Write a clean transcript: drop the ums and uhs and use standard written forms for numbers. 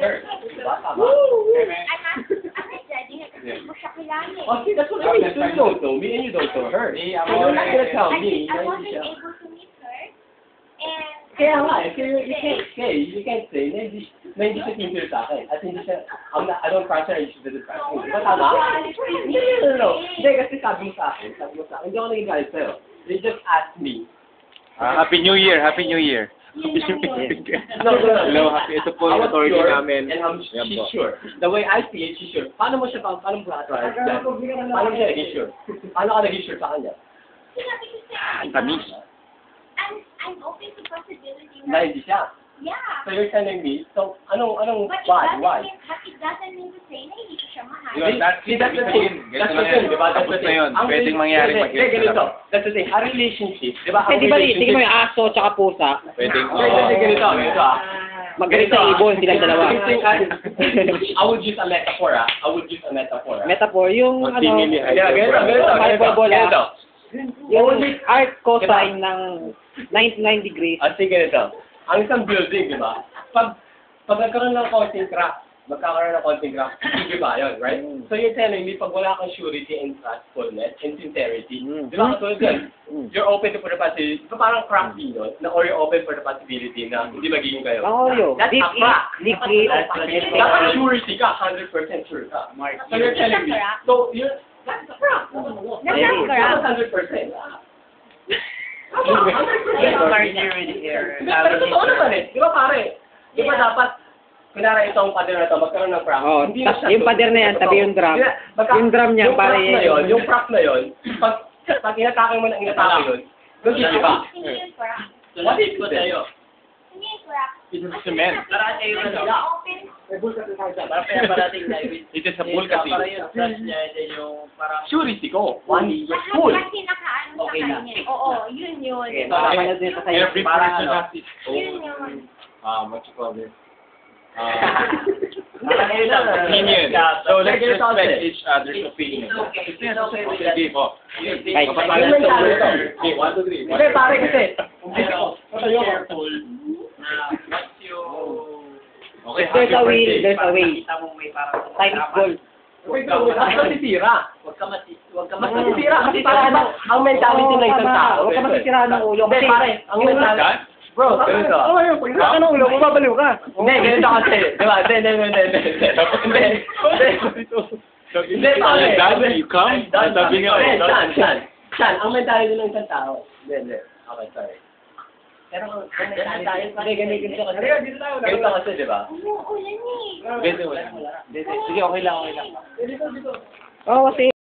her. Diba? Tama. I'm not judging her kasi hindi mo siya kilala eh. Okay, that's what I mean. So you don't know me and you don't know her. So you're not gonna tell me. I wasn't able to meet her. And Kaya nga, you can't say na hindi siya sincere sa akin. At hindi siya, I don't trust her and she doesn't trust me. Diba tama? No. Hindi, kasi sabi mo sa akin, hindi ako naging galit sa'yo. They just asked me. Happy New Year! Happy New Year! Happy New Year! Hello, happy. Ito po yung authority namin. And she's sure. The way I see it, she's sure. Paano mo try? Paano mo siya naging sure? Paano ka naging sure sa kanya? sinabi ko Ang tamis. I'm open to possibility. Na hindi siya. Yeah. So you're telling me, so anong, But why? it doesn't mean to say na hindi ko siya mahal. That's the thing. That's the thing, diba? That's the Tapos na thing. yun. Pwedeng mangyari Ganito. That's the thing. A relationship, diba? Kasi di ba, tingin mo yung aso tsaka pusa, Pwedeng, Ganito magalit sa ibon silang dalawa. I would use a metaphor, Metaphor, yung Magsimili. Ganito. yung arc cosine ng 99 degrees. Sige, ganito. Ang isang building, di ba? Pag nagkaroon ng konting crack, hindi ba yun, right? So you're telling me, pag wala kang surety and trustfulness and sincerity, di ba katulad yun? You're open to for the possibility, di ba parang crack din yun? Or you're open for the possibility na hindi magiging kayo? Pangolyo. That's a crack. Liquid. Dapat surety ka, 100% sure ka. So you're telling me, so you're, that's a crack. That's 100%. Pero totoo naman eh. Di ba pare? Di ba dapat, kunwari itong pader na ito, magkaroon ng crack. Oh, yung pader na yan, tabi yung drum. Yung drum niya, pare yan. Yung crack na yun, pag inatake mo na inatake yun, hindi ba? Hindi yung crack. What is it sa'yo? Hindi yung crack. It is cement. Open. It is a pool kasi. Surety ko. One is full. Kasi nakaano sa kanya. Oo, yun yun. Every person has its Yun own, yun. what you call this? Opinion. Opinion. So let's respect each other's opinion. Sige po. Kahit Kapatalan sa word. Okay, 1, 2, 3. Hindi, pare kasi. Careful na once you Okay, If there's a will, there's a way. kita mo may parang Time is gold. Huwag ka masisira. Huwag ka Mas masisira kasi parang ang mentality ng isang tao. Huwag ka masisira ng ulo. Hindi, pare. Ang mentality. Bro, ganito. Pag ka ng ulo, mababaliw ka. Hindi, ganito kasi. Di ba? Hindi, pare. Dad, you come? Sabi nga, Shan, ang mentality ng isang tao. Hindi. Okay, sorry. Pero ang mentality, pare, ganito kasi. Ganito kasi, di ba? Oo, yan eh. Sige, okay lang. Oo, kasi